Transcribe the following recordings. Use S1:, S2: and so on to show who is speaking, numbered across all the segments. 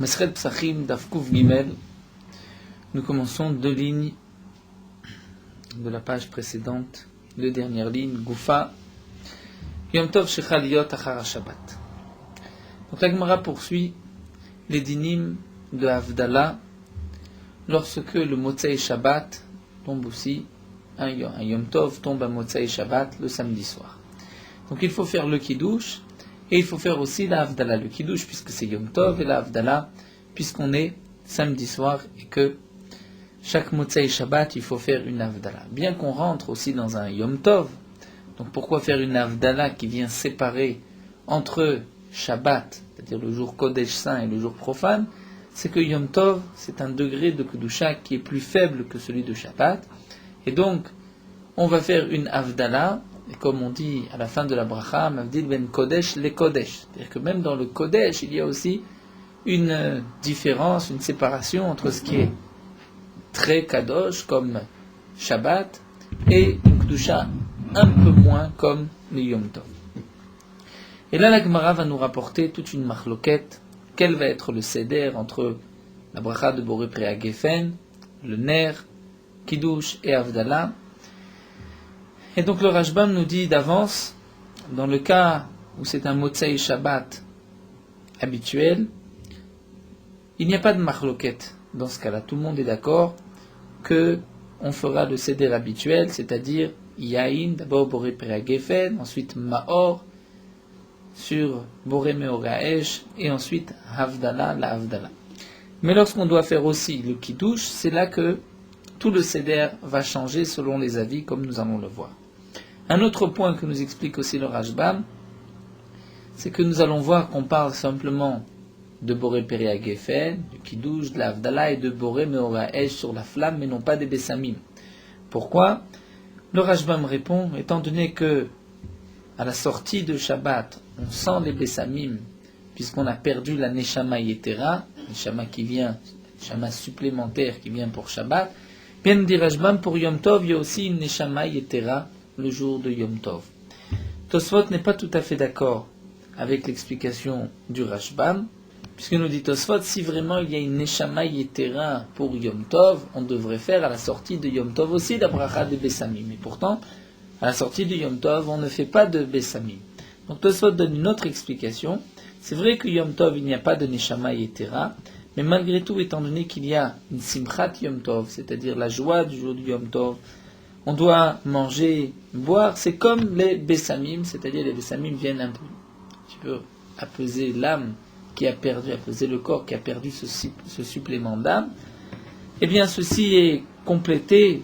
S1: Mesret Psachim Daf Kuf Gimel. Nous commençons deux lignes de la page précédente, deux dernières lignes. Goufa Yom Tov Shechal Yot Achar Shabbat. Donc la Gemara poursuit les dinim de Havdalah lorsque le Motzei Shabbat tombe aussi, un Yom Tov tombe à Motzei Shabbat le samedi soir. Donc il faut faire le Kiddush et il faut faire aussi la Havdalah. Le Kiddush puisque c'est Yom Tov et la Havdalah puisqu'on est samedi soir et que chaque Motzei Shabbat il faut faire une Havdalah. Bien qu'on rentre aussi dans un Yom Tov, donc pourquoi faire une Havdalah qui vient séparer entre Shabbat, c'est-à-dire le jour Kodesh Saint et le jour profane, c'est que Yom Tov, c'est un degré de Kedusha qui est plus faible que celui de Shabbat. Et donc, on va faire une Havdalah, et comme on dit à la fin de la bracha, Mavdil ben Kodesh le Kodesh. C'est-à-dire que même dans le Kodesh, il y a aussi une différence, une séparation entre ce qui est très Kadosh, comme Shabbat, et une Kedusha un peu moins comme le Yom Tov. Et là, la Gemara va nous rapporter toute une marloquette. Quel va être le seder entre la bracha de Boré Préa Geffen, le Ner, Kiddush et Havdalah. Et donc le Rashbam nous dit d'avance, dans le cas où c'est un Motzei Shabbat habituel, il n'y a pas de marloquette dans ce cas-là. Tout le monde est d'accord que on fera le seder habituel, c'est-à-dire Yain, d'abord Boré Préa Geffen, ensuite Maor, sur Boré Meoraesh, et ensuite Havdalah, la Havdalah. Mais lorsqu'on doit faire aussi le Kiddush, c'est là que tout le seder va changer selon les avis, comme nous allons le voir. Un autre point que nous explique aussi le Rashbam, c'est que nous allons voir qu'on parle simplement de Boré Préa Geffen, du Kiddush, de la Havdalah et de Boré Meoraesh sur la flamme, mais non pas des Bessamim. Pourquoi? Le Rashbam répond, étant donné que à la sortie de Shabbat, on sent les Bessamim, puisqu'on a perdu la Neshama Yetera, Neshama qui vient, Neshama supplémentaire qui vient pour Shabbat. Bien nous dit Rashbam, pour Yom Tov, il y a aussi une Neshama Yetera le jour de Yom Tov. Tosfot n'est pas tout à fait d'accord avec l'explication du Rashbam, puisque nous dit Tosfot, si vraiment il y a une Neshama Yetera pour Yom Tov, on devrait faire à la sortie de Yom Tov aussi la bracha de Bessamim. Mais pourtant, à la sortie de Yom Tov, on ne fait pas de Bessamim. Donc Tosfot donne une autre explication. C'est vrai que Yom Tov, il n'y a pas de Neshama Yetera, mais malgré tout, étant donné qu'il y a une Simchat Yom Tov, c'est-à-dire la joie du jour du Yom Tov, on doit manger, boire, c'est comme les Bessamim, c'est-à-dire les Bessamim viennent un petit peu apaiser l'âme qui a perdu, apaiser le corps qui a perdu ce supplément d'âme. Eh bien, ceci est complété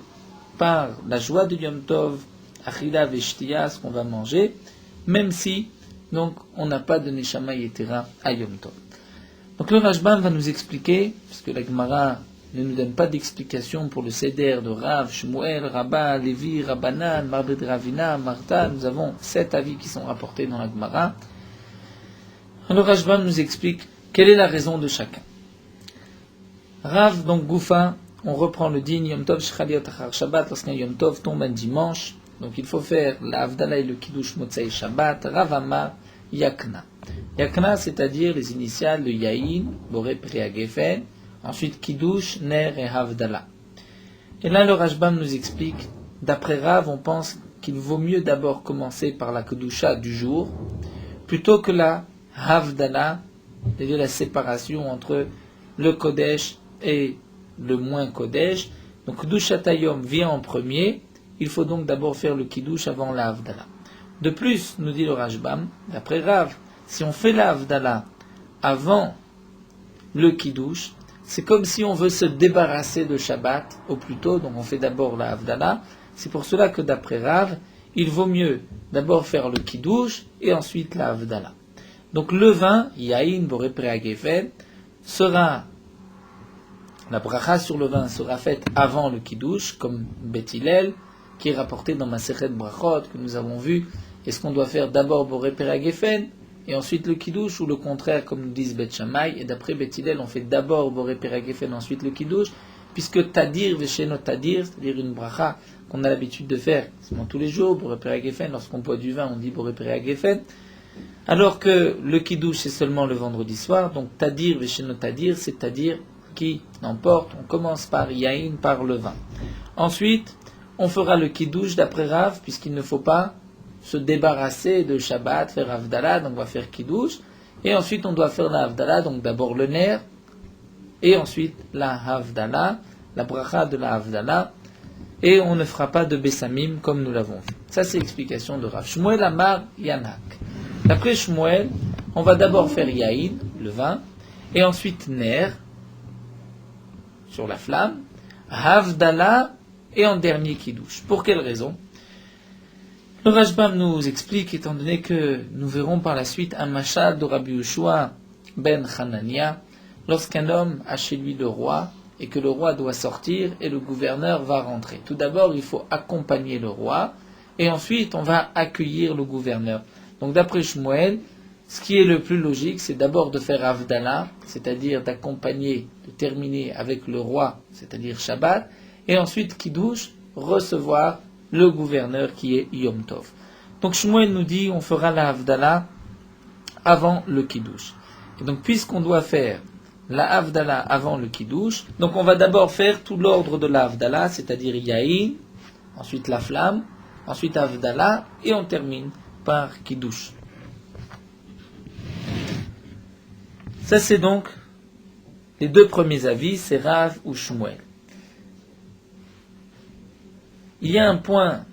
S1: par la joie du Yom Tov, Achila Veshtia, ce qu'on va manger, même si donc on n'a pas de Neshama Yetera à Yom Tov. Donc le Rashbam va nous expliquer, puisque la Gemara ne nous donne pas d'explication pour le Seder de Rav, Shmuel, Rabba, Lévi, Rabbanan, Marbed Ravina, Martha, nous avons 7 avis qui sont rapportés dans la Gemara. Le Rashbam nous explique quelle est la raison de chacun. Rav, donc Goufa, on reprend le din Yom Tov Shechal Yot Achar Shabbat, lorsqu'un Yom Tov tombe un dimanche, donc il faut faire la Havdalah et le Kiddush Motzei Shabbat, Rav Amar, Yakna. Yakna, c'est-à-dire les initiales de Yain, Boré Préa Geffen, ensuite Kiddush, Ner et Havdalah. Et là, le Rashbam nous explique, d'après Rav, on pense qu'il vaut mieux d'abord commencer par la Kedusha du jour, plutôt que la Havdalah, c'est-à-dire la séparation entre le Kodesh et le moins Kodesh. Donc Kedushat Hayom vient en premier, il faut donc d'abord faire le Kiddush avant la Havdalah. De plus, nous dit le Rashbam, d'après Rav, si on fait la Havdalah avant le Kiddush, c'est comme si on veut se débarrasser de Shabbat au plus tôt, donc on fait d'abord la Havdalah. C'est pour cela que d'après Rav, il vaut mieux d'abord faire le Kiddush et ensuite la Havdalah. Donc le vin, Yain, Boré Préa Geffen, la bracha sur le vin sera faite avant le Kiddush, comme Bet Hillel, qui est rapporté dans Masechet Brachot, que nous avons vu. Est-ce qu'on doit faire d'abord Boré Préa Geffen et ensuite le Kiddush, ou le contraire, comme nous disent Bet Shammai, et d'après Bet Hillel, on fait d'abord Boré Préa Geffen, ensuite le Kiddush, puisque Tadir, Vesheno Tadir, c'est-à-dire une bracha qu'on a l'habitude de faire tous les jours, Boré Préa Geffen, lorsqu'on boit du vin, on dit Boré Préa Geffen. Alors que le kiddush c'est seulement le vendredi soir, donc tadir vesheno tadir, c'est-à-dire qui n'emporte, on commence par yain, par le vin. Ensuite, on fera le kiddush d'après Rav, puisqu'il ne faut pas se débarrasser de Shabbat, faire Havdalah, donc on va faire kiddush. Et ensuite, on doit faire la Havdalah, donc d'abord le ner, et ensuite la Havdalah, la bracha de la Havdalah, et on ne fera pas de Bessamim comme nous l'avons vu. Ça, c'est l'explication de Rav. Shmuel Amar Yanak. D'après Shmuel, on va d'abord faire Yaïn, le vin, et ensuite ner, sur la flamme, Havdalah, et en dernier kiddush. Pour quelle raison? Le Rashbam nous explique, étant donné que nous verrons par la suite un mashal de Rabbi Yehoshua ben Hanania, lorsqu'un homme a chez lui le roi, et que le roi doit sortir, et le gouverneur va rentrer. Tout d'abord, il faut accompagner le roi, et ensuite on va accueillir le gouverneur. Donc d'après Shmuel, ce qui est le plus logique, c'est d'abord de faire Havdalah, c'est-à-dire d'accompagner, de terminer avec le roi, c'est-à-dire Shabbat, et ensuite Kiddush, recevoir le gouverneur qui est Yom Tov. Donc Shmuel nous dit, on fera la Havdalah avant le Kiddush. Et donc puisqu'on doit faire la Havdalah avant le Kiddush, donc on va d'abord faire tout l'ordre de la Havdalah, c'est-à-dire Yaïn, ensuite la flamme, ensuite Havdalah, et on termine par Kiddush. Ça c'est donc les deux premiers avis, c'est Rav ou Shmuel. Il y a un point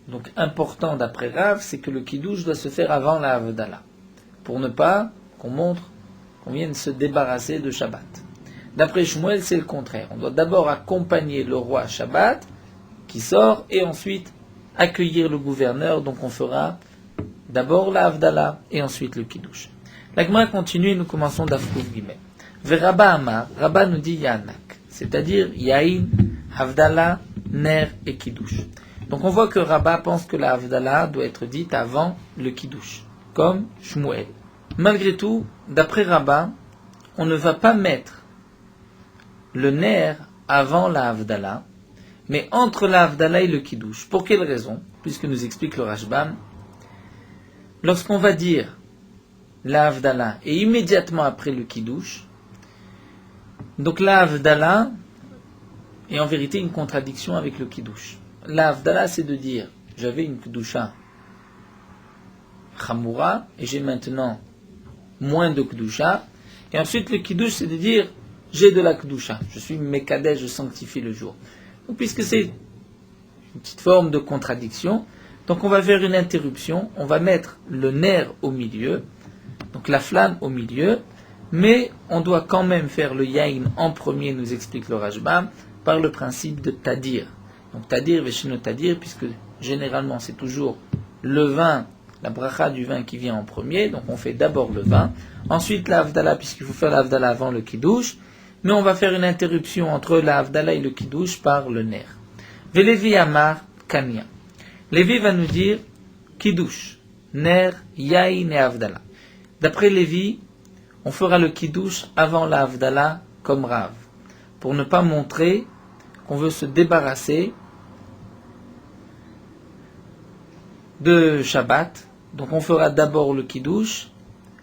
S1: donc important d'après Rav, c'est que le Kiddush doit se faire avant la Havdalah, pour ne pas qu'on montre qu'on vienne se débarrasser de Shabbat. D'après Shmuel, c'est le contraire. On doit d'abord accompagner le roi Shabbat, qui sort, et ensuite accueillir le gouverneur, donc on fera d'abord la Havdalah, et ensuite le Kiddush. La Gemara continue, nous commençons d'Afkouf Gimel. Verabba Amar, Rabba nous dit Yanak, c'est-à-dire Yaïn, Havdalah, Ner et Kiddush. Donc on voit que Rabba pense que la Havdalah doit être dite avant le Kiddush, comme Shmuel. Malgré tout, d'après Rabba, on ne va pas mettre le Ner avant la Havdalah, mais entre la Havdalah et le Kiddush. Pour quelle raison? Puisque nous explique le Rashbam, lorsqu'on va dire la Havdalah et immédiatement après le Kiddush, donc la Havdalah est en vérité une contradiction avec le Kiddush. La Havdalah, c'est de dire, j'avais une Kedusha Chamoura, et j'ai maintenant moins de Kedusha, et ensuite le Kiddush, c'est de dire, j'ai de la Kedusha, je suis Mekadesh, je sanctifie le jour. Donc puisque c'est une petite forme de contradiction, donc on va faire une interruption, on va mettre le ner au milieu, donc la flamme au milieu, mais on doit quand même faire le yaïn en premier, nous explique le Rashbam, par le principe de tadir. Donc tadir, veshino tadir, puisque généralement c'est toujours le vin, la bracha du vin qui vient en premier, donc on fait d'abord le vin, ensuite la Havdalah, puisqu'il faut faire la Havdalah avant le Kiddush, mais on va faire une interruption entre la Havdalah et le Kiddush par le ner. Velevi Amar Kanya. Lévi va nous dire Kiddush, ner, yaïn et Havdalah. D'après Lévi, on fera le Kiddush avant la Havdalah comme Rav, pour ne pas montrer qu'on veut se débarrasser de Shabbat. Donc on fera d'abord le Kiddush,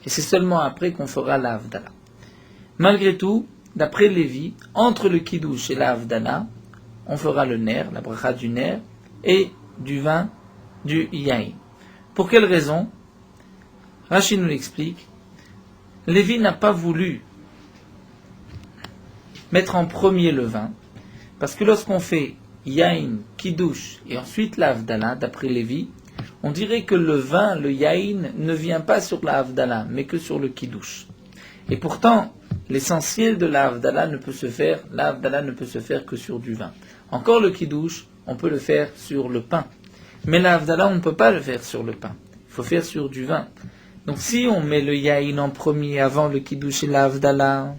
S1: et c'est seulement après qu'on fera la Havdalah. Malgré tout, d'après Lévi, entre le Kiddush et la Havdalah, on fera le ner, la bracha du ner, et du vin, du yaïn. Pour quelle raison? Rashi nous l'explique. Lévi n'a pas voulu mettre en premier le vin, parce que lorsqu'on fait yaïn, kiddush et ensuite la Havdalah, d'après Lévi, on dirait que le vin, le yaïn, ne vient pas sur la Havdalah, mais que sur le kiddush. Et pourtant, l'essentiel de la Havdalah ne peut se faire, la Havdalah ne peut se faire que sur du vin. Encore le kiddush, on peut le faire sur le pain. Mais la Havdalah, on ne peut pas le faire sur le pain. Il faut faire sur du vin. Donc si on met le yaïn en premier avant le kiddush et la Havdalah,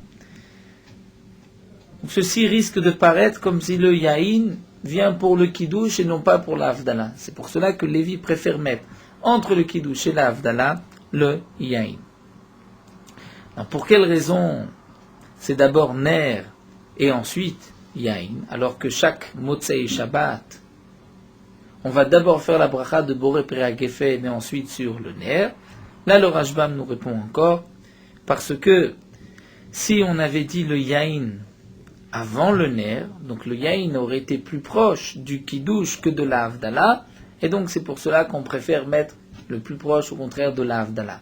S1: ceci risque de paraître comme si le yaïn vient pour le kiddush et non pas pour la Havdalah. C'est pour cela que Lévi préfère mettre entre le kiddush et la Havdalah le yaïn. Alors pour quelle raison c'est d'abord ner et ensuite yaïn, alors que chaque Motzei Shabbat, on va d'abord faire la bracha de Boré Peri Geffen et ensuite sur le ner? Là, le Rashbam nous répond encore, parce que si on avait dit le yaïn avant le ner, donc le yaïn aurait été plus proche du kiddush que de la havdalah, et donc c'est pour cela qu'on préfère mettre le plus proche au contraire de la havdalah.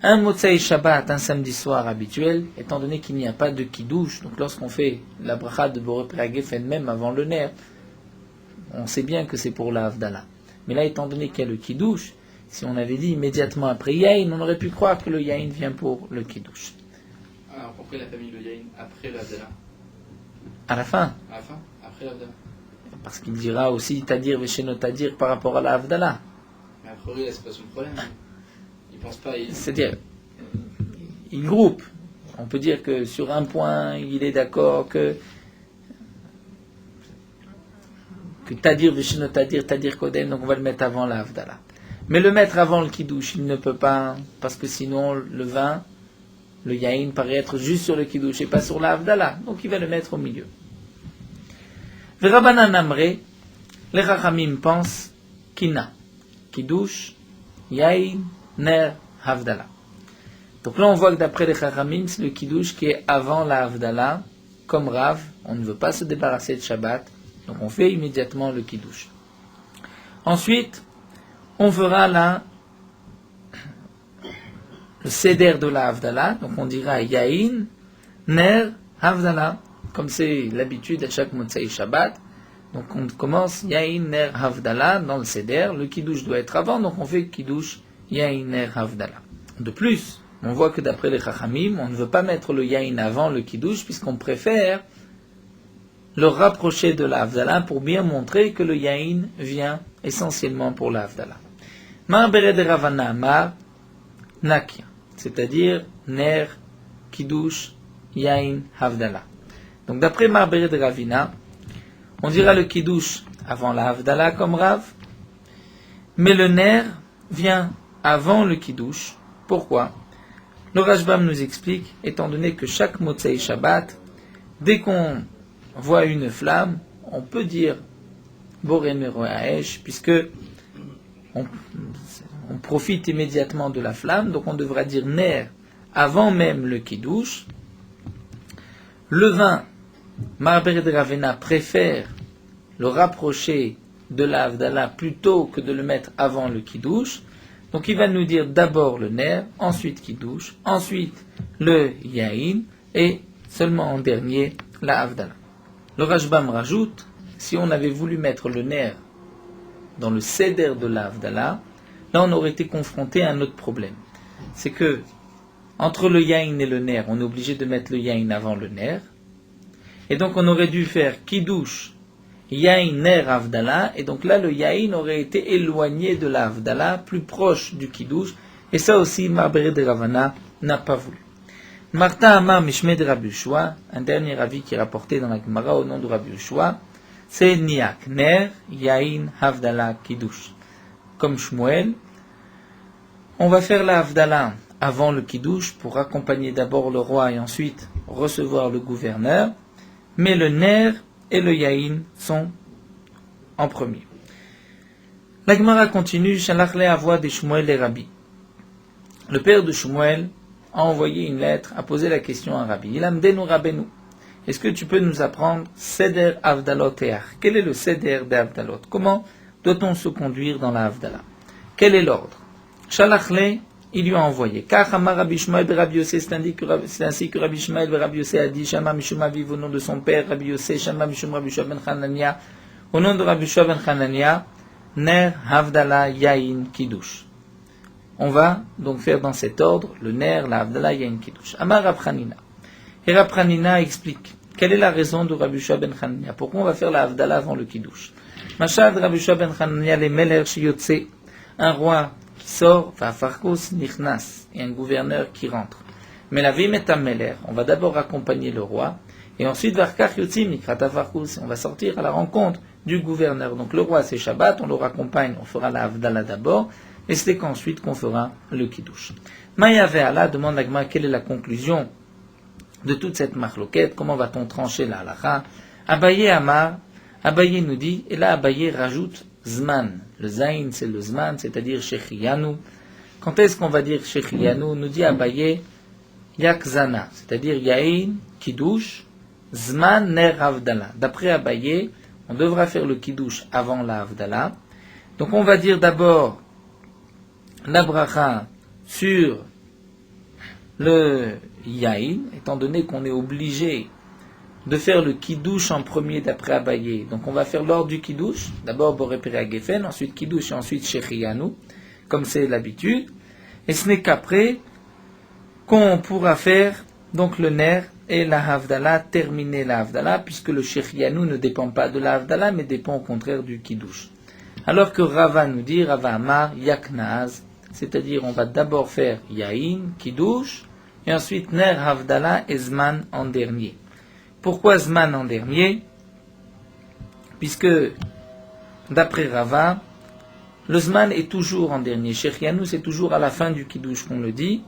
S1: Un Motsei Shabbat, un samedi soir habituel, étant donné qu'il n'y a pas de kiddush, donc lorsqu'on fait la bracha de Boré Père Geffen même avant le ner, on sait bien que c'est pour la havdalah. Mais là, étant donné qu'il y a le kiddush, si on avait dit immédiatement après yaïn, on aurait pu croire que le yaïn vient pour le kiddush.
S2: Alors pourquoi il a pas mis le yaïn après l'Avdala?
S1: À la fin.
S2: À la fin? Après l'Avdala?
S1: Parce qu'il dira aussi Tadir Vesheno Tadir par rapport à la havdalah.
S2: Mais a priori, là, c'est pas son problème. Il pense pas.
S1: C'est-à-dire, il groupe. On peut dire que sur un point, il est d'accord que Tadir Vesheno Tadir, Tadir Kodem, donc on va le mettre avant la havdalah. Mais le mettre avant le kiddush, il ne peut pas, parce que sinon le vin, le yaïn paraît être juste sur le kiddush et pas sur la havdalah. Donc il va le mettre au milieu. Verabanan Amre, les Rachamim pensent Kina, kiddush, yaïn, ner, havdalah. Donc là on voit que d'après les Rachamim, c'est le kiddush qui est avant la havdalah, comme Rav, on ne veut pas se débarrasser de Shabbat, donc on fait immédiatement le kiddush. Ensuite, on fera le seder de la havdalah, donc on dira yaïn, ner, havdalah, comme c'est l'habitude à chaque Motsei Shabbat. Donc on commence yaïn, ner, havdalah dans le seder, le kiddush doit être avant, donc on fait kiddush, yaïn, ner, havdalah. De plus, on voit que d'après les chachamim, on ne veut pas mettre le yaïn avant le kiddush, puisqu'on préfère le rapprocher de la havdalah pour bien montrer que le yaïn vient essentiellement pour la havdalah. Mar bered Ravana mar nakia, c'est-à-dire ner, kiddush, yain, havdalah. Donc d'après Mar bered Ravina, on dira le kiddush avant la havdalah comme Rav, mais le ner vient avant le kiddush. Pourquoi? Le Rashbam nous explique, étant donné que chaque Motsei Shabbat, dès qu'on voit une flamme, on peut dire Boré Mero Haesh, puisque on profite immédiatement de la flamme, donc on devra dire ner avant même le kiddush. Le vin, Marber de Ravena préfère le rapprocher de la havdalah plutôt que de le mettre avant le kiddush. Donc il va nous dire d'abord le ner, ensuite kiddush, ensuite le yaïn et seulement en dernier la havdalah. Le Rashbam rajoute, si on avait voulu mettre le ner dans le seder de la havdalah, là on aurait été confronté à un autre problème. C'est que entre le yaïn et le ner, on est obligé de mettre le yaïn avant le ner. Et donc on aurait dû faire kiddush, yaïn, ner, havdalah. Et donc là le yaïn aurait été éloigné de la havdalah, plus proche du kiddush. Et ça aussi, Marberet de Ravana n'a pas voulu. Marta Amar Mishme de Rabbi Yoshua, un dernier avis qui est rapporté dans la Gemara au nom de Rabbi Yoshua, c'est Niak, ner, yaïn, havdalah, kiddush. Comme Shmuel, on va faire la havdalah avant le kiddush pour accompagner d'abord le roi et ensuite recevoir le gouverneur, mais le ner et le yaïn sont en premier. La Gemara continue, Shalach le Avoa de Shmuel et Rabbi. Le père de Shmuel a envoyé une lettre, a posé la question à Rabbi. Il amdenu Rabbeinu. Est-ce que tu peux nous apprendre Seder Avdalot Each? Quel est le Seder d'Avdalot? Comment doit-on se conduire dans la Havdalah? Quel est l'ordre? Shalachle, il lui a envoyé. Car Amar Rabbi Shmuel et Rabbi Yossé, c'est ainsi que Rabbi Shmuel et Rabbi Yossé a dit, Shama Mishum Aviv au nom de son père, Rabbi Yossé, Shama Mishum Rabbi Shua ben Chanania, au nom de Rabbi Shua ben Chanania, Ner Havdalah Yain Kiddush. On va donc faire dans cet ordre le ner, la havdalah, yain, kiddush. Amar Rab Chanina. Et Rab Chanina explique quelle est la raison de Rabbi Shua ben Chanania. Pourquoi on va faire la havdalah avant le kiddush? Mashad Rabbi Shua ben Chanania le meler shiyotse, un roi qui sort, va farkos nichnas, et un gouverneur qui rentre. Mais la vim est un meler. On va d'abord accompagner le roi, et ensuite varkach yotzim nikrata farkos, on va sortir à la rencontre du gouverneur. Donc le roi c'est Shabbat, on le raccompagne, on fera la havdalah d'abord. Et c'est qu'ensuite qu'on fera le kiddush. Maya Ve'ala demande à Gma quelle est la conclusion de toute cette marloquette, comment va-t-on trancher la halakha? Abaye Amar, Abaye nous dit, et là Abaye rajoute Zman. Le Zain c'est le Zman, c'est-à-dire Shechiyanu. Quand est-ce qu'on va dire Shechianu? Nous dit Abaye Yakzana, c'est-à-dire Yain, Kiddush, Zman Ner Havdala. D'après Abaye, on devra faire le Kiddush avant la Havdala. Donc on va dire d'abord la bracha sur le Yain, étant donné qu'on est obligé de faire le Kiddush en premier d'après Abaye. Donc on va faire l'ordre du Kiddush, d'abord Boré Pere Gefen, ensuite Kiddush et ensuite Shechianu, comme c'est l'habitude. Et ce n'est qu'après qu'on pourra faire donc le Ner et la Havdala, terminer la Havdala, puisque le Shechianu ne dépend pas de la Havdala, mais dépend au contraire du Kiddush. Alors que Rava nous dit, Rava Amar, Yaknaaz, c'est-à-dire on va d'abord faire Yain, Kiddush, et ensuite Ner, Havdala et Zman en dernier. Pourquoi Zman en dernier? Puisque, d'après Rava, le Zman est toujours en dernier. Shechianu, c'est toujours à la fin du Kiddush qu'on le dit.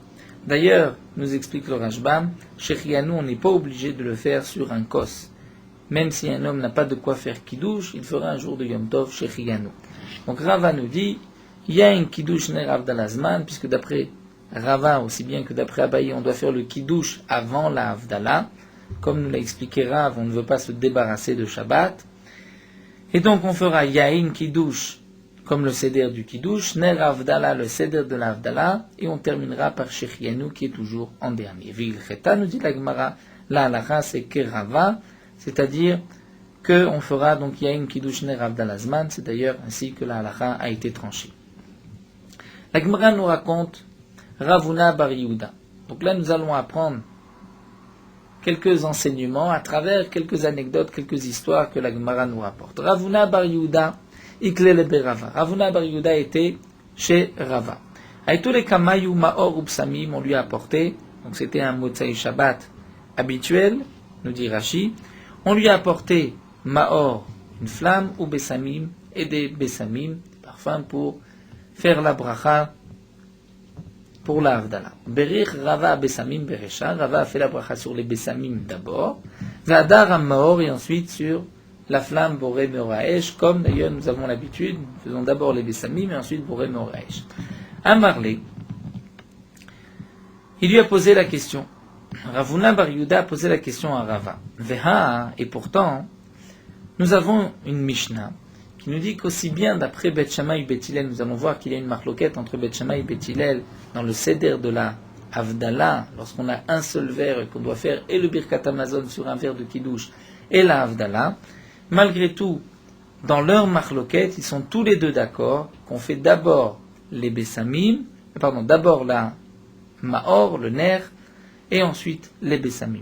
S1: D'ailleurs, nous explique le Rashbam, Shechianu, on n'est pas obligé de le faire sur un kos. Même si un homme n'a pas de quoi faire Kiddush, il fera un jour de Yom Tov Shechianu. Donc Rava nous dit, il y a un Kiddush Ner Havdala Zman, puisque d'après Rava, aussi bien que d'après Abaye, on doit faire le Kiddush avant la Havdala. Comme nous l'a expliqué Rav, on ne veut pas se débarrasser de Shabbat. Et donc on fera Yain Kiddush, comme le Seder du Kiddush, Ner Havdala, le Seder de la Havdala, et on terminera par Shechianu, qui est toujours en dernier. Vilcheta, nous dit la Gemara, la halacha, c'est Kerava, c'est-à-dire qu'on fera donc Yain Kiddush Ner Havdala Zman, c'est d'ailleurs ainsi que la halacha a été tranchée. La Gemara nous raconte Ravuna Bar Yehuda. Donc là, nous allons apprendre quelques enseignements à travers quelques anecdotes, quelques histoires que la Gemara nous rapporte. Ravuna Bar Yehuda, Iklele Berava. Ravuna Bar Yehuda était chez Rava. Avec tous les kamayu maor upsamim, on lui a apporté, donc c'était un Motzai Shabbat habituel, nous dit Rashi, on lui a apporté maor, une flamme, ou besamim, et des besamim, des parfums pour faire la bracha pour la Havdala. Berich Rava Besamim Beresha. Rava a fait la bracha sur les Besamim d'abord. Vadar Amaor et ensuite sur la flamme Boré Meoraesh. Comme d'ailleurs nous avons l'habitude, nous faisons d'abord les Besamim et ensuite Boré Meoraesh. Amarle, il lui a posé la question. Ravuna Bar Yehuda a posé la question à Rava. Veha, et pourtant, nous avons une Mishnah qui nous dit qu'aussi bien d'après Bet Shammai et Bet Hillel, nous allons voir qu'il y a une marloquette entre Bet Shammai et Bet Hillel dans le Seder de la Havdala, lorsqu'on a un seul verre et qu'on doit faire et le Birkat Hamazon sur un verre de Kiddush et la Havdala. Malgré tout, dans leur marloquette, ils sont tous les deux d'accord qu'on fait d'abord les d'abord la Maor, le Ner, et ensuite les Bessamim.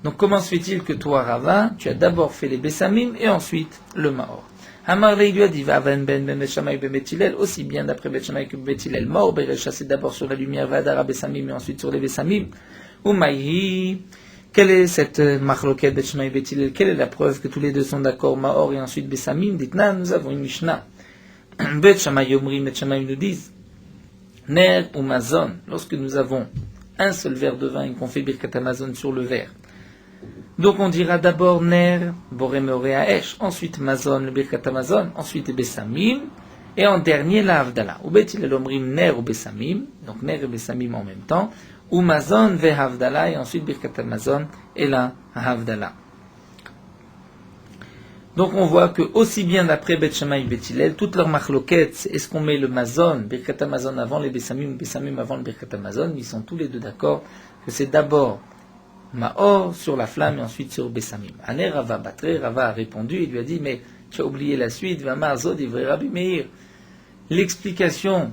S1: Donc comment se fait-il que toi, Rava, tu as d'abord fait les Bessamim et ensuite le Maor? Amarle, il lui a dit, ben Shammai ben Bet Hillel, aussi bien d'après Bet Shammai que Bet Hillel, Maor Beresha, c'est d'abord sur la lumière, Vadara Bessamim et ensuite sur les Bessamim. Umayhi, quelle est cette marloquette Bet Shammai Bet Hillel? Quelle est la preuve que tous les deux sont d'accord, Maor et ensuite Bessamim? Dites-nous, nous avons une Mishnah. Bet Shammai Omrim, Bet Shammai nous disent, Ner ou Mazon, lorsque nous avons un seul verre de vin et qu'on fait Birkat Hamazon sur le verre. Donc on dira d'abord Ner, Boré Meoraesh, ensuite Mazon, le Birkat Hamazon, ensuite Bessamim, et en dernier la Havdala. Ou Bet Hillel Omrim Ner ou Bessamim, donc Ner et Bessamim en même temps, ou Mazon ve Havdala, et ensuite Birkat Hamazon et la Havdala. Donc on voit que aussi bien d'après Bet Shammai et Bet Hillel, toutes leurs marloquettes, est-ce qu'on met le Mazon, Birkat Hamazon avant les Bessamim, Bessamim avant le Birkat Hamazon, ils sont tous les deux d'accord que c'est d'abord Maor sur la flamme et ensuite sur Bessamim. Ané Rava Batre, Rava a répondu, il lui a dit, mais tu as oublié la suite, Vamar Zod Ivrei Rabbi Meir. L'explication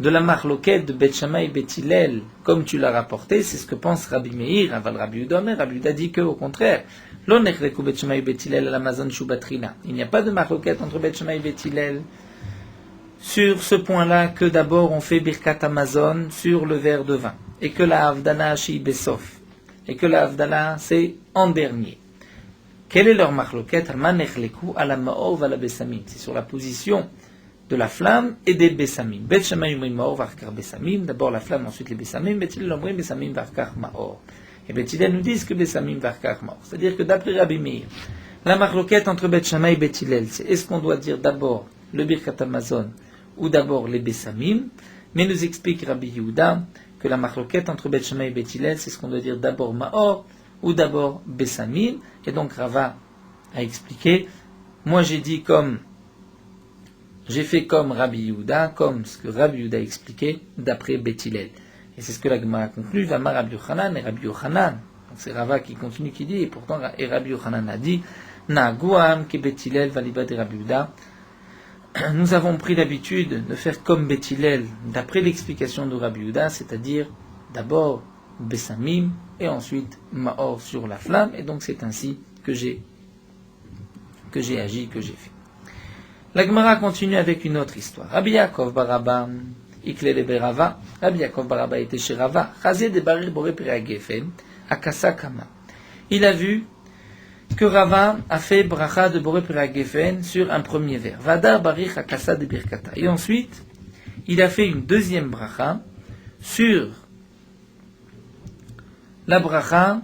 S1: de la marloquette de Bet Shammai et Bet Hillel, comme tu l'as rapporté, c'est ce que pense Rabbi Meir, Aval Rabbi Yehuda Omer. Rabbi Yehuda dit qu'au contraire, Lo nechleku Bet Shammai et Bet Hillel à la Mazon Shubatrina. Il n'y a pas de marloquette entre Bet Shammai et Bet Hillel sur ce point-là que d'abord on fait Birkat Hamazon sur le verre de vin, et que la Havdala Shi Besof, et que la Havdala c'est en dernier. Quelle est leur marloquette? À la Maor va la Bessamim. C'est sur la position de la flamme et des Bessamim. Bet Shammai Omrim Maor Varkar Bessamim, d'abord la flamme, ensuite les Bessamim. Bet Hillel Omrim Bessamim Varkar Maor. Et Bet Hillel nous disent que Bessamim Varkar Maor. C'est-à-dire que d'après Rabbi Meir, la marloquette entre Bet Shammai et Bet Hillel, c'est est-ce qu'on doit dire d'abord le Birkat Hamazon ou d'abord les Bessamim, mais nous explique Rabbi Yehuda que la marloquette entre Bet Shammai et Bet Hillel, c'est ce qu'on doit dire d'abord Maor ou d'abord Bessamim, et donc Rava a expliqué, moi j'ai fait comme Rabbi Yehuda, comme ce que Rabbi Yehuda a expliqué d'après Bet Hillel. Et c'est ce que la Gemara conclut, Vamar Rabbi Yochanan et Rabbi Yochanan. Donc c'est Rava qui continue, qui dit, et pourtant Rabbi Yochanan a dit, Na'guam ke Bet Hillel valiba de Rabbi Yehuda. Nous avons pris l'habitude de faire comme Bet Hillel, d'après l'explication de Rabbi Yehuda, c'est-à-dire d'abord Bessamim et ensuite Maor sur la flamme, et donc c'est ainsi que j'ai agi, que j'ai fait. La Gemara continue avec une autre histoire. Rabbi Yaakov Baraba, Iklele Berava, Rabbi Yaakov Baraba était chez Rava, Chazé de Barir Boré Piragefen, Akasa Kama. Il a vu que Rava a fait bracha de Boré Piragefen sur un premier vers. Vadar Barir Akasa de Birkata. Et ensuite, il a fait une deuxième bracha sur la bracha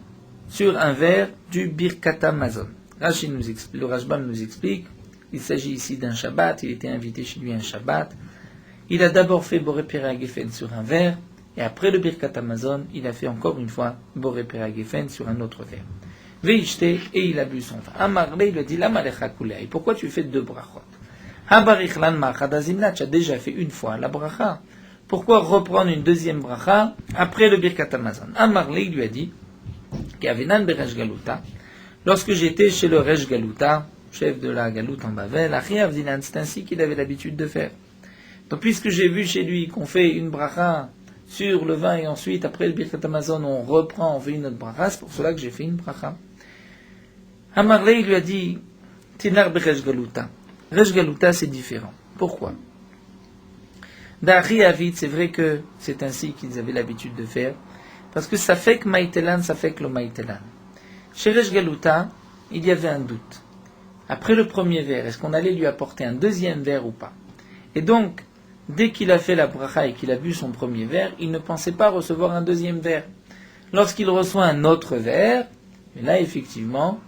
S1: sur un vers du Birkata Mazon. Le Rashbam nous explique, il s'agit ici d'un Shabbat, il était invité chez lui un Shabbat. Il a d'abord fait Boré Piragefen sur un vers, et après le Birkat Hamazon, il a fait encore une fois Boré Piragefen sur un autre vers. Veishte, et il a bu son vin. Amarle, il lui a dit, Lamalecha Kulei, pourquoi tu fais deux brachot? Habarichlan Machadazimna, tu as déjà fait une fois la bracha. Pourquoi reprendre une deuxième bracha après le Birkat Hamazon? Amarle, il lui a dit, Kavenan Beresh Galuta, lorsque j'étais chez le Resh Galuta, chef de la Galoute en Bavel, c'est ainsi qu'il avait l'habitude de faire. Donc puisque j'ai vu chez lui qu'on fait une bracha sur le vin et ensuite après le Birkat Hamazon on reprend, on fait une autre bracha, c'est pour cela que j'ai fait une bracha. Amarle il lui a dit, Tinar Beresh Galuta. Resh Galuta c'est différent. Pourquoi? Dari Avid, c'est vrai que c'est ainsi qu'ils avaient l'habitude de faire, parce que ça fait que Maïtelan, ça fait que le Maïtelan. Chez Resh Galuta, il y avait un doute. Après le premier verre, est-ce qu'on allait lui apporter un deuxième verre ou pas? Et donc, dès qu'il a fait la bracha et qu'il a bu son premier verre, il ne pensait pas recevoir un deuxième verre. Lorsqu'il reçoit un autre verre, mais là, effectivement,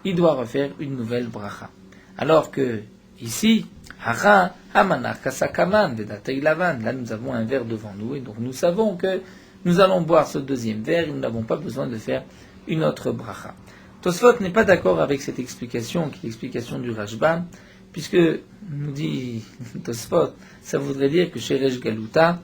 S1: il doit refaire une nouvelle bracha. Alors que, ici, Hara, Hamanar, Kasakaman, Vedatei Lavan, là nous avons un verre devant nous, et donc nous savons que nous allons boire ce deuxième verre, et nous n'avons pas besoin de faire une autre bracha. Tosfot n'est pas d'accord avec cette explication, qui est l'explication du Rashbam, puisque, nous dit Tosfot, ça voudrait dire que chez Resh Galuta,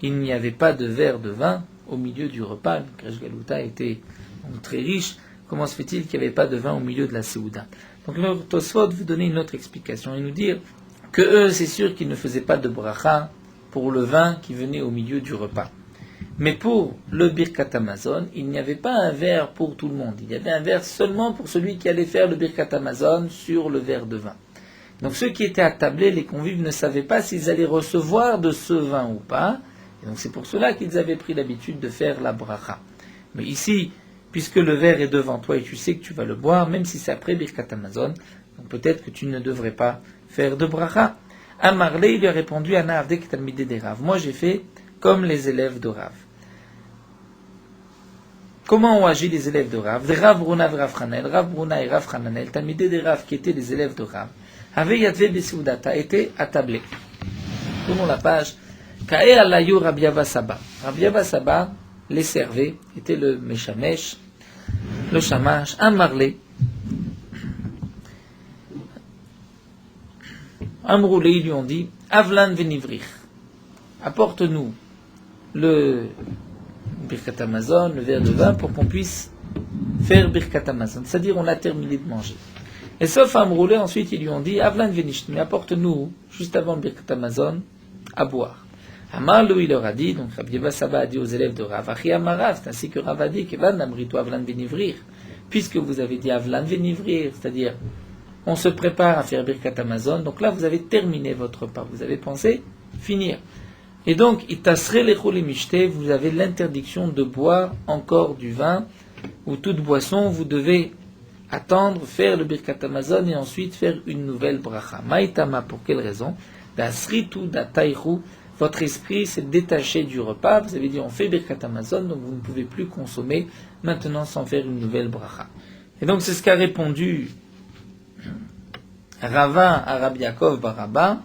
S1: il n'y avait pas de verre de vin au milieu du repas. Resh Galuta était donc très riche. Comment se fait-il qu'il n'y avait pas de vin au milieu de la Séouda? Donc le Tosfot veut donner une autre explication et nous dire que eux, c'est sûr qu'ils ne faisaient pas de bracha pour le vin qui venait au milieu du repas. Mais pour le Birkat Hamazon, il n'y avait pas un verre pour tout le monde. Il y avait un verre seulement pour celui qui allait faire le Birkat Hamazon sur le verre de vin. Donc ceux qui étaient attablés, les convives, ne savaient pas s'ils allaient recevoir de ce vin ou pas. Et donc c'est pour cela qu'ils avaient pris l'habitude de faire la bracha. Mais ici, puisque le verre est devant toi et tu sais que tu vas le boire, même si c'est après Birkat Hamazon, donc peut-être que tu ne devrais pas faire de bracha. Amarle, il lui a répondu, Ana Avdek Talmidei de Rav. Moi j'ai fait comme les élèves de Rav. Comment ont agi les élèves de Rav? Rav Bruna et Rav Hananel, Rav Bruna et Rav Hananel, Talmidei de Rav qui étaient les élèves de Rav, avaient Yadve Beseudata, étaient attablés. Tournons la page. Kae alayu Rabbi Abba Saba. Rabbi Abba Saba les servait, était le Meshamesh, le Shamash, Amarle. Amroulé, ils lui ont dit, Avlan Venivrich, apporte-nous le Birkat Hamazon, le verre de vin, pour qu'on puisse faire Birkat Hamazon. C'est-à-dire, on a terminé de manger. Et sauf Amroulé, ensuite, ils lui ont dit, Avlan Venishni, apporte-nous, juste avant le Birkat Hamazon, à boire. Amar, lui, il leur a dit, donc Rabbi Abba Saba a dit aux élèves de Rav, Achi Amarav, c'est ainsi que Rav a dit, Kevan Amrito Avlan Venivrir, puisque vous avez dit Avlan Venivrir, c'est-à-dire, on se prépare à faire Birkat Hamazon, donc là, vous avez terminé votre repas, vous avez pensé finir. Et donc, Itasre Lechol Mishte, vous avez l'interdiction de boire encore du vin, ou toute boisson, vous devez attendre, faire le Birkat Hamazon, et ensuite faire une nouvelle bracha. Maïtama, pour quelle raison? Dasritu Dataichu, votre esprit s'est détaché du repas, vous avez dit on fait Birkat Hamazon, donc vous ne pouvez plus consommer maintenant sans faire une nouvelle bracha. Et donc c'est ce qu'a répondu Rava à Rabbi Yaakov Baraba,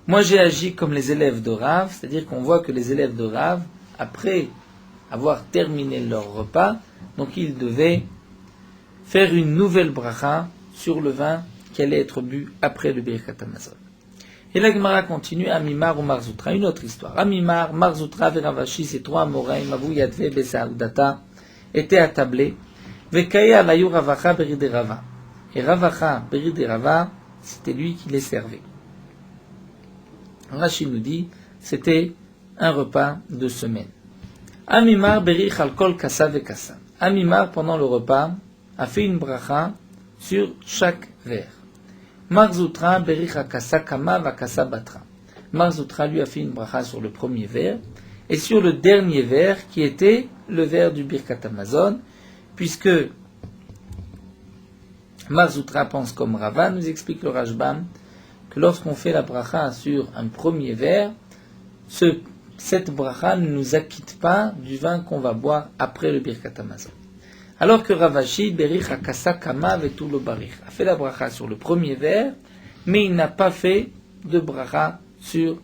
S1: Moi j'ai agi comme les élèves de Rav, c'est-à-dire qu'on voit que les élèves de Rav, après avoir terminé leur repas, donc ils devaient faire une nouvelle bracha sur le vin qui allait être bu après le Birkat Hamazon. Et la Gemara continue, Amimar ou Marzoutra, une autre histoire. Amimar, Marzoutra et Ravashi, ces trois Amoraïm, Abu Yadve, Besaoudata, étaient attablés. Vekaya Layou Ravacha Beride Rava. Et Ravacha Beride Rava, c'était lui qui les servait. Rashi nous dit, c'était un repas de semaine. Amimar Berich al Kol Kassa Vekassa. Amimar, pendant le repas, a fait une bracha sur chaque verre. Marzoutra Berich Akassa Kama Vakassa Batra. Marzoutra lui a fait une bracha sur le premier verre et sur le dernier verre qui était le verre du Birkat Hamazon, puisque Marzoutra pense comme Rava, nous explique le Rashbam, que lorsqu'on fait la bracha sur un premier verre, cette bracha ne nous acquitte pas du vin qu'on va boire après le Birkat Hamazon. Alors que Ravashi, Berich Akassa Kama Vetulo Barich, a fait la bracha sur le premier verre, mais il n'a pas fait de bracha sur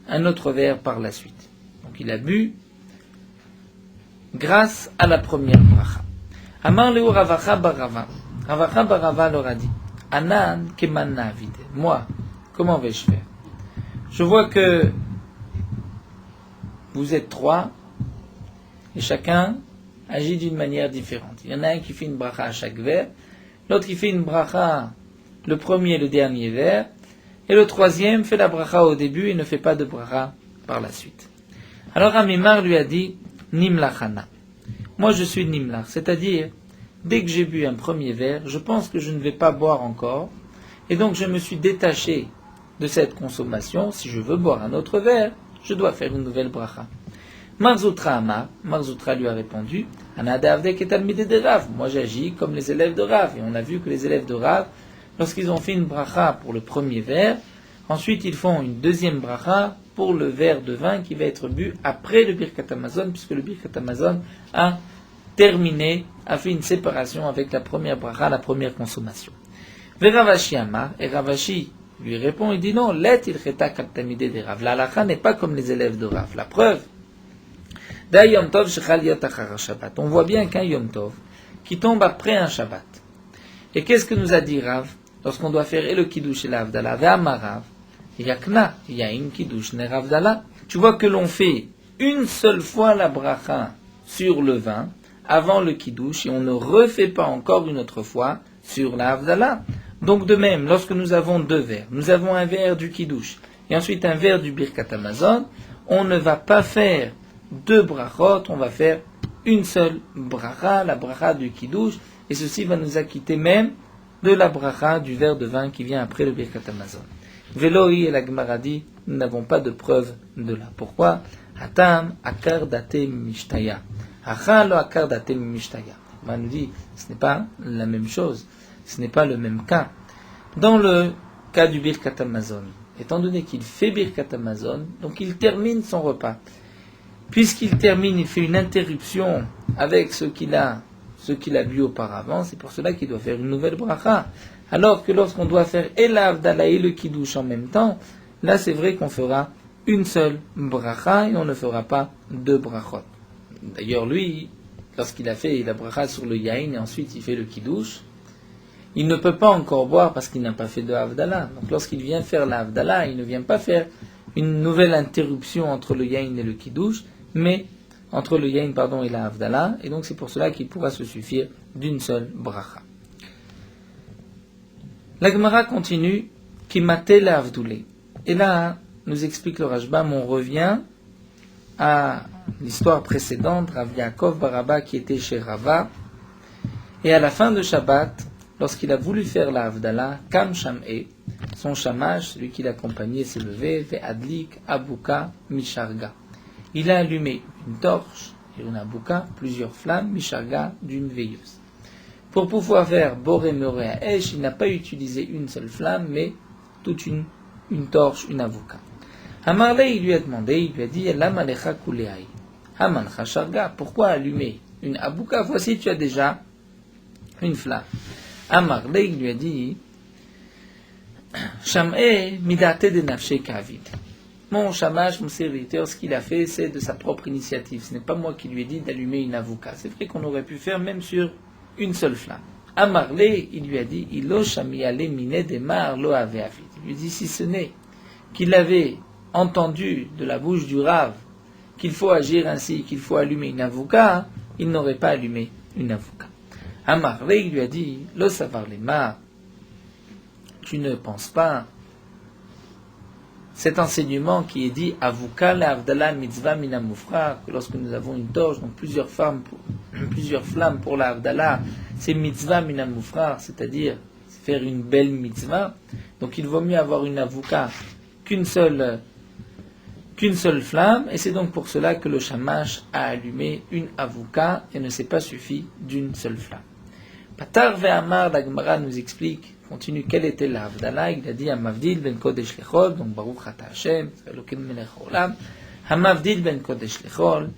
S1: un autre verre par la suite. Donc il a bu grâce à la première bracha. Amar Leu Ravacha Barava. Ravacha Barava leur a dit, Anan Kemanna Vide. Moi, comment vais-je faire? Je vois que vous êtes trois et chacun agit d'une manière différente. Il y en a un qui fait une bracha à chaque verre, l'autre qui fait une bracha le premier et le dernier verre, et le troisième fait la bracha au début et ne fait pas de bracha par la suite. Alors Amimar lui a dit, Nimlachana. Moi je suis Nimlach, c'est-à-dire, dès que j'ai bu un premier verre, je pense que je ne vais pas boire encore, et donc je me suis détaché de cette consommation. Si je veux boire un autre verre, je dois faire une nouvelle bracha. Marzoutra Amar, Marzoutra lui a répondu, Anadavdek et Talmideh de Rav. Moi j'agis comme les élèves de Rav. Et on a vu que les élèves de Rav, lorsqu'ils ont fait une bracha pour le premier verre, ensuite ils font une deuxième bracha pour le verre de vin qui va être bu après le Birkat Hamazon, puisque le Birkat Hamazon a terminé, a fait une séparation avec la première bracha, la première consommation. Ravashi Amar, et Ravashi lui répond, il dit non, let il cheta kal talmideh de Rav. La halacha n'est pas comme les élèves de Rav. La preuve, Yom Tov shechal yot achar Shabbat. On voit bien qu'un Yom Tov qui tombe après un Shabbat. Et qu'est-ce que nous a dit Rav lorsqu'on doit faire et le Kiddush et l'Avdala? Ve'amar Rav, yakna yain Kiddush ne Ravdala. Tu vois que l'on fait une seule fois la bracha sur le vin avant le Kiddush et on ne refait pas encore une autre fois sur l'Avdala. Donc de même, lorsque nous avons deux verres, nous avons un verre du Kiddush et ensuite un verre du Birkat Hamazon, on ne va pas faire deux brachot, on va faire une seule bracha, la bracha du Kiddush, et ceci va nous acquitter même de la bracha du verre de vin qui vient après le Birkat Hamazon. Veloi et la Gemara dit, nous n'avons pas de preuve de là. Pourquoi? Hatam akar date mishtaya. Hacha lo akar date mishtaya. On nous dit, ce n'est pas la même chose, ce n'est pas le même cas. Dans le cas du Birkat Hamazon, étant donné qu'il fait Birkat Hamazon, donc il termine son repas. Puisqu'il termine, il fait une interruption avec ce qu'il a bu auparavant, c'est pour cela qu'il doit faire une nouvelle bracha. Alors que lorsqu'on doit faire et l'Avdala et le Kiddush en même temps, là c'est vrai qu'on fera une seule bracha et on ne fera pas deux brachot. D'ailleurs lui, lorsqu'il a fait la bracha sur le yain et ensuite il fait le Kiddush, il ne peut pas encore boire parce qu'il n'a pas fait de Avdala. Donc lorsqu'il vient faire l'Avdala, il ne vient pas faire une nouvelle interruption entre le yain et le Kiddush, mais entre le yain et la Avdala, et donc c'est pour cela qu'il pourra se suffire d'une seule bracha. La Gemara continue, qui maté la Avdoulé. Et là, nous explique le Rashbam, on revient à l'histoire précédente, Rav Yaakov Baraba qui était chez Rava, et à la fin de Shabbat, lorsqu'il a voulu faire la Avdala, Kam Sham'e, son shamash, celui qui l'accompagnait, s'est levé, Ve'adlik Abuka Misharga. Il a allumé une torche et une abouka, plusieurs flammes, misharga, d'une veilleuse. Pour pouvoir faire boré meuré à Esh, il n'a pas utilisé une seule flamme, mais toute une torche, une abouka. Amarle, il lui a demandé, il lui a dit, Lamalecha kuleai. Hamancha sharga, pourquoi allumer une abouka? Voici, tu as déjà une flamme. Amarle, il lui a dit, Sham'e midate de nafshe kavid. Mon shamash, mon serviteur, ce qu'il a fait, c'est de sa propre initiative. Ce n'est pas moi qui lui ai dit d'allumer une avouka. C'est vrai qu'on aurait pu faire même sur une seule flamme. Amarle, il lui a dit, Ilo shamiale mine demar lo ave avid. Il lui dit, si ce n'est qu'il avait entendu de la bouche du Rav qu'il faut agir ainsi, qu'il faut allumer une avouka, il n'aurait pas allumé une avouka. Amarle, il lui a dit, lo savar lema, tu ne penses pas cet enseignement qui est dit avouka la avdala mitzvah minamufra, que lorsque nous avons une torche, donc plusieurs flammes pour la avdala, c'est mitzvah minamufra, c'est-à-dire faire une belle mitzvah. Donc il vaut mieux avoir une avouka qu'une seule flamme, et c'est donc pour cela que le shamash a allumé une avouka et ne s'est pas suffi d'une seule flamme. Patar ve'amar, la Gemara nous explique, continue, quelle était la Havdalah. Il a dit Hamavdil ben Kodesh Lechol, donc Baruch Ata Hashem, Elokeinu melech haolam, Hamavdil ben Kodesh Lechol,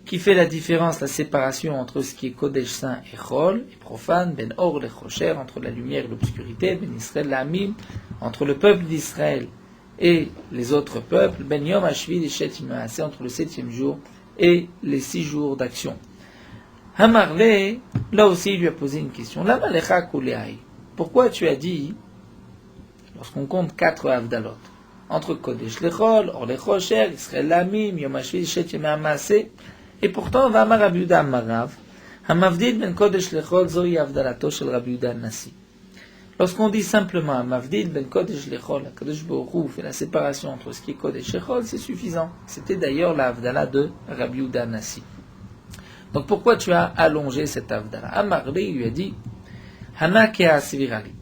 S1: qui fait la différence, la séparation entre ce qui est Kodesh saint et Chol, et profane, ben Or Lechosher, entre la lumière et l'obscurité, ben Israël La'amim, entre le peuple d'Israël et les autres peuples, ben Yom Hashvi et Shet Yima'aseh, entre le 7e jour et les 6 jours d'action. Hamarle, là aussi, il lui a posé une question. Lama lecha kuleai. Pourquoi tu as dit, lorsqu'on compte 4 Havdalot, entre Kodesh Lechol, Or Lechosher, Israël La'amim, Yom Hashvi, Shet Yima'aseh, et pourtant, va Amar Rabbi Yehuda Amarav, Hamavdil ben Kodesh Lechol, Zoi Havdalato shel Rabbi Yehuda Nasi. Lorsqu'on dit simplement Hamavdil ben Kodesh Lechol, la Kodesh Baruch Hu fait la séparation entre ce qui est Kodesh Lechol, c'est suffisant. C'était d'ailleurs la Havdalah de Rabbi Yehuda Nasi. Donc pourquoi tu as allongé cette Havdalah? Amarle lui a dit, Hana kea svirali.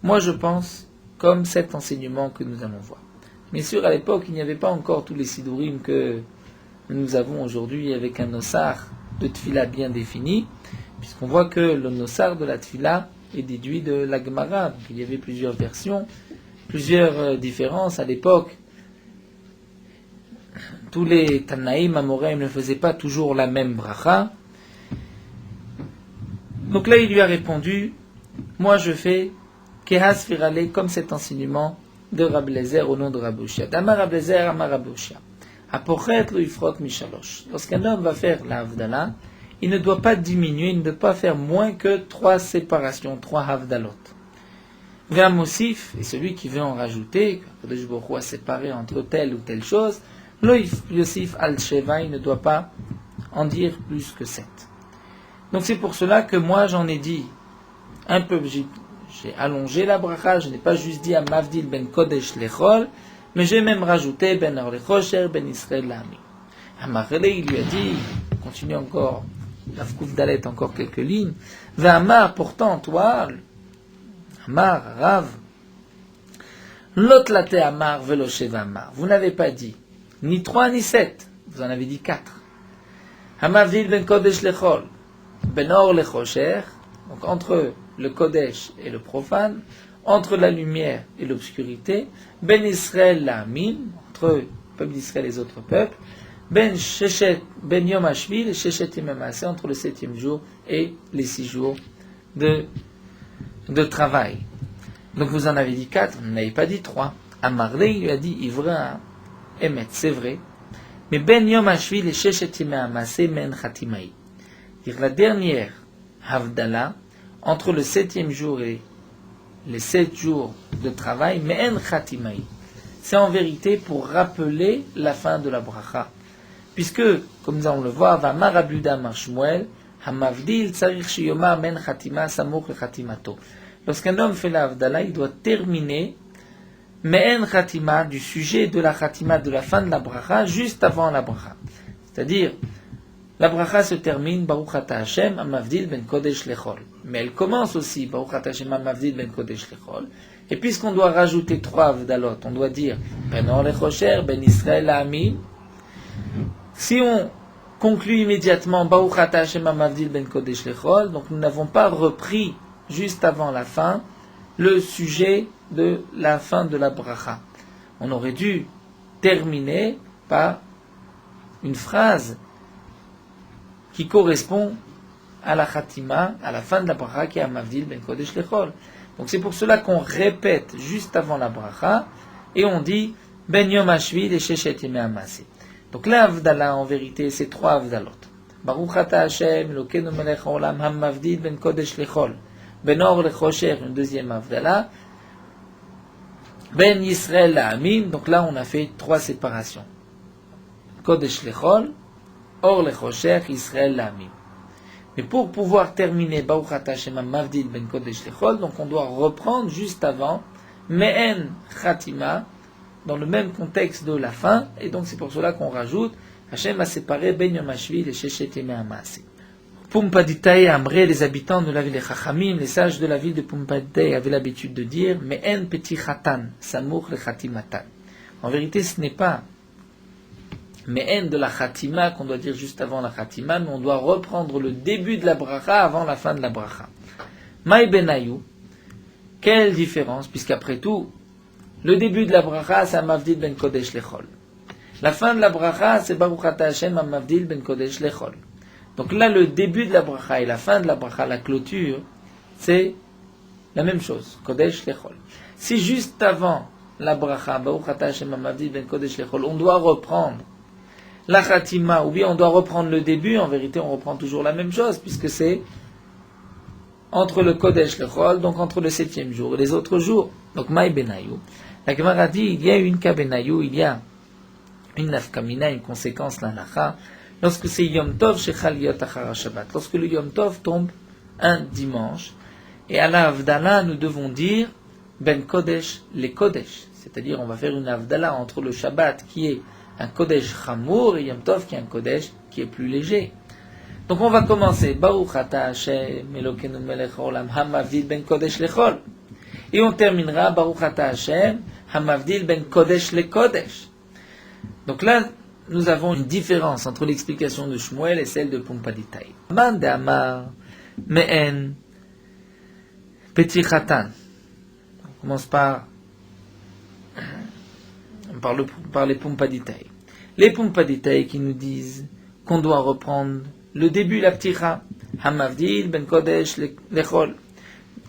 S1: Moi je pense comme cet enseignement que nous allons voir. Bien sûr, à l'époque, il n'y avait pas encore tous les sidurim que nous avons aujourd'hui avec un nossar de tfila bien défini, puisqu'on voit que le nossar de la tfila est déduit de la Gemara. Donc, il y avait plusieurs versions, plusieurs différences à l'époque. Tous les Tanaïm, Amoraïm ne faisaient pas toujours la même bracha. Donc là, il lui a répondu, moi je fais Kehas Firale, comme cet enseignement de Rabbi Lezer au nom de Rabbi Ushia. Amar Rabbi Lezer, Amar Rabbi Ushia. Apochet lo ifrot mishalosh. Lorsqu'un homme va faire la Havdalah, il ne doit pas diminuer, il ne doit pas faire moins que 3 séparations, 3 Havdalot. Ve'amosif, et celui qui veut en rajouter, que Kodesh Baruch Hu a séparé entre telle ou telle chose, lo yosif al sheva, il ne doit pas en dire plus que 7. Donc c'est pour cela que moi j'en ai dit un peu, j'ai allongé la bracha, je n'ai pas juste dit à Mavdil ben Kodesh Lechol, mais j'ai même rajouté ben Or Lechosher, ben Israël La'amim. Amarle, il lui a dit, continue encore, la Fkouf Dalet, encore quelques lignes, Ve'amar, pourtant, toi, Amar, Rav, Lot late Amar, Veloshev Amar. Vous n'avez pas dit ni 3 ni 7, vous en avez dit 4. Hamavdil ben Kodesh Lechol, ben Or Lechosher, donc entre le Kodesh et le profane, entre la lumière et l'obscurité, ben Israël La'amim, entre le peuple d'Israël et les autres peuples, ben Yom Hashvi, le Sheshet Yima'aseh, entre le 7e jour et les 6 jours de travail. Donc vous en avez dit 4, vous n'avez pas dit 3. Amarle, il lui a dit, Ivra, Emet, c'est vrai, mais ben Yom Hashvi, le Sheshet Yima'aseh, men Chatimaï. C'est-à-dire la dernière Havdalah, entre le 7e jour et les 7 jours de travail, mais en Chatimaï. C'est en vérité pour rappeler la fin de la bracha. Puisque, comme ça on le voit, va Marabuda Marshmuel, Hamavdil, Tsarich Shiyomar, Men Chatima, Samouk le Chatimato. Lorsqu'un homme fait la Havdalah, il doit terminer Men Chatima, du sujet de la Chatima, de la fin de la bracha, juste avant la bracha. C'est-à-dire, la bracha se termine, Baruch Ata Hashem, Hamavdil ben Kodesh Lechol. Mais elle commence aussi, Baruch Ata Hashem, Hamavdil ben Kodesh Lechol. Et puisqu'on doit rajouter 3 Havdalot, on doit dire Ben Or Lechosher, Ben Israël La'amim. Si on conclut immédiatement Baruch Ata Hashem Hamavdil ben Kodesh Lechol, donc nous n'avons pas repris juste avant la fin le sujet de la fin de la bracha. On aurait dû terminer par une phrase qui correspond à la khatima, à la fin de la bracha qui est Hamavdil ben Kodesh Lechol. Donc c'est pour cela qu'on répète juste avant la bracha, et on dit Ben Yom HaShvi et Sheshet Yemei HaMaaseh. Donc la Havdalah, en vérité, c'est 3 Havdalot. Baruch Ata Hashem, Elokeinu Melech Haolam, Hamavdil Ben Kodesh Lechol, Ben Or Lechosher, une deuxième Havdalah, Ben Yisrael La'amim. Donc là, on a fait 3 séparations. Kodesh Lechol, Or Lechosher, Yisrael La'amim. Mais pour pouvoir terminer Baruch Ata Hashem Hamavdil Ben Kodesh Lechol, donc on doit reprendre juste avant Me'en Chatima, dans le même contexte de la fin, et donc c'est pour cela qu'on rajoute Hachem a séparé Ben Yom HaShvi et Sheshet Yemei HaMaaseh. Pumbeditaï Amré, les habitants de la ville de Chachamim, les sages de la ville de Pumbeditaï avaient l'habitude de dire Me'en Petit Chatan, Samour le Chatimatan. En vérité, ce n'est pas Me'en de la Chatima qu'on doit dire juste avant la Chatima, mais on doit reprendre le début de la bracha avant la fin de la bracha. Maï Benayou, quelle différence, puisqu'après tout, le début de la bracha, c'est Hamavdil Ben Kodesh Lechol. La fin de la bracha, c'est Baruch Ata Hashem Hamavdil Ben Kodesh Lechol. Donc là, le début de la bracha et la fin de la bracha, la clôture, c'est la même chose, Kodesh Lechol. Si juste avant la bracha, Baruch Ata Hashem Hamavdil Ben Kodesh Lechol, on doit reprendre la Khatima, ou bien on doit reprendre le début, en vérité, on reprend toujours la même chose, puisque c'est entre le Kodesh Lechol, donc entre le 7e jour et les autres jours. Donc, Maï Benayou. La Gemara dit, il y a une Kabenayou, il y a une nafkamina, une conséquence, l'anacha, lorsque c'est Yom Tov chez Chaliot Achara Shabbat, lorsque le Yom Tov tombe un dimanche, et à la Havdalah, nous devons dire Ben Kodesh, les Kodesh, c'est-à-dire on va faire une Havdalah entre le Shabbat qui est un Kodesh Chamour et Yom Tov qui est un Kodesh qui est plus léger. Donc on va commencer Baruch Ata Hashem Elokeinu Melech Haolam Hamavdil Ben Kodesh Lechol. Et on terminera Baruch Ata Hashem Hamavdil Ben Kodesh Le Kodesh. Donc là, nous avons une différence entre l'explication de Shmuel et celle de Pumbeditaï. Man de Amar Me'en Petit Chatan. On commence par les Pumbeditaï. Les Pumbeditaï qui nous disent qu'on doit reprendre le début, la pticha, Hamavdil Ben Kodesh Lechol.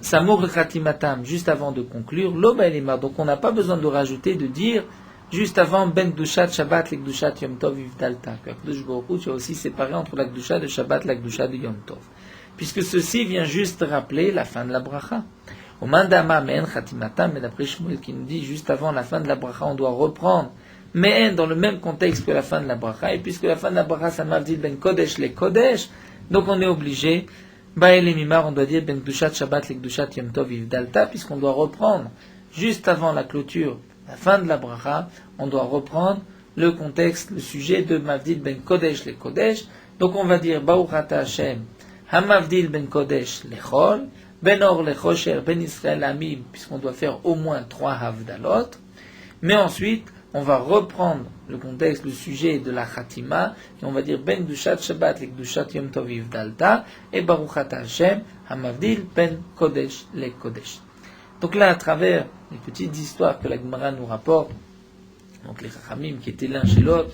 S1: Samour le Khatimatam, juste avant de conclure, l'Oba Elima. Donc on n'a pas besoin de rajouter, de dire, juste avant Ben Kdushat Shabbat, l'Kdushat Yom Tov Yivdalta. Qu'Akadosh Baruch Hu, tu as aussi séparé entre la Kdushat de Shabbat et la Kdushat de Yom Tov. Puisque ceci vient juste rappeler la fin de la bracha. Au Mandama Me'en Khatimatam, mais d'après Shmuel qui nous dit, juste avant la fin de la bracha, on doit reprendre Me'en dans le même contexte que la fin de la bracha. Et puisque la fin de la bracha, ça m'a dit Ben Kodesh les Kodesh, donc on est obligé, Ba'el et Mimar, on doit dire Ben Kdushat Shabbat, l'Kdushat Yom Tov Yivdalta, puisqu'on doit reprendre juste avant la clôture, la fin de la bracha, on doit reprendre le contexte, le sujet de Mavdil Ben Kodesh le Kodesh. Donc on va dire Baruch Ata Hashem Hamavdil Ben Kodesh Lechol, Ben Or Lechosher, Ben Israel Amim, puisqu'on doit faire au moins 3 Havdalot. Mais ensuite, on va reprendre le contexte, le sujet de la Khatima, et on va dire Ben Kdushat Shabbat, l'Kdushat Yom Tov Yivdalta, et Baruch Ata Hashem Hamavdil Ben Kodesh le Kodesh. Donc là, à travers les petites histoires que la Gemara nous rapporte, donc les Chachamim qui étaient l'un chez l'autre,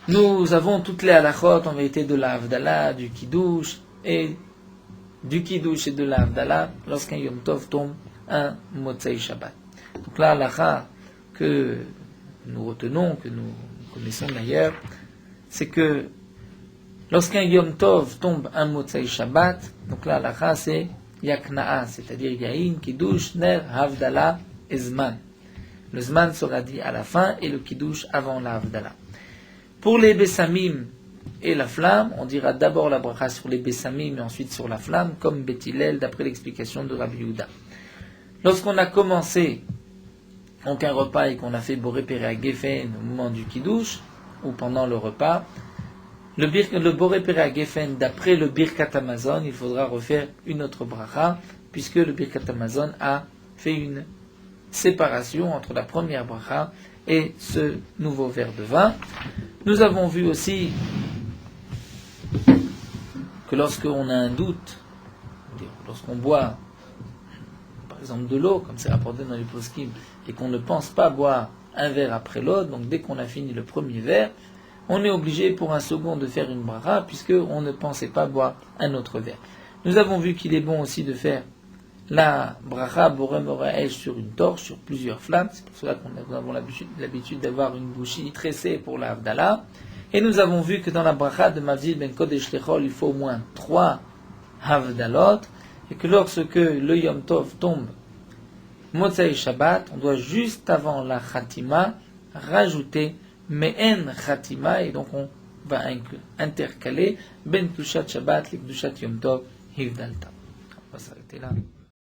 S1: nous avons toutes les halachot en vérité de la Havdalah, du Kiddush et de la Havdalah lorsqu'un Yom Tov tombe un Motzei Shabbat. Donc la halacha que nous retenons, que nous connaissons d'ailleurs, c'est que lorsqu'un Yom Tov tombe un Motzei Shabbat, donc la halacha c'est Yakna'a, c'est-à-dire Yahin, Kiddush, Ner, Havdalah et Zman. Le Zman sera dit à la fin et le Kiddush avant la Havdalah. Pour les Bessamim et la flamme, on dira d'abord la bracha sur les Bessamim et ensuite sur la flamme, comme Beth Hillel d'après l'explication de Rabbi Yehuda. Lorsqu'on a commencé donc un repas et qu'on a fait Boré Péré Geffen au moment du Kiddush, ou pendant le repas, le Boré Péré Geffen, d'après le Birkat Hamazon, il faudra refaire une autre bracha, puisque le Birkat Hamazon a fait une séparation entre la première bracha et ce nouveau verre de vin. Nous avons vu aussi que lorsqu'on a un doute, lorsqu'on boit par exemple de l'eau, comme c'est rapporté dans les poskim, et qu'on ne pense pas boire un verre après l'autre, donc dès qu'on a fini le premier verre, on est obligé pour un second de faire une bracha, puisqu'on ne pensait pas boire un autre verre. Nous avons vu qu'il est bon aussi de faire la bracha Boré Moraël sur une torche, sur plusieurs flammes. C'est pour cela qu'on nous avons l'habitude d'avoir une bougie tressée pour la Havdalah. Et nous avons vu que dans la bracha de Mavzil Ben Kodesh Lechol, il faut au moins 3 Havdalot, et que lorsque le Yom Tov tombe Motzei Shabbat, on doit juste avant la Khatima rajouter Me'en Khatima, et donc on va intercaler Ben Kdushat Shabbat, le Kdushat Yom Tov, Hivdalta. On va s'arrêter là.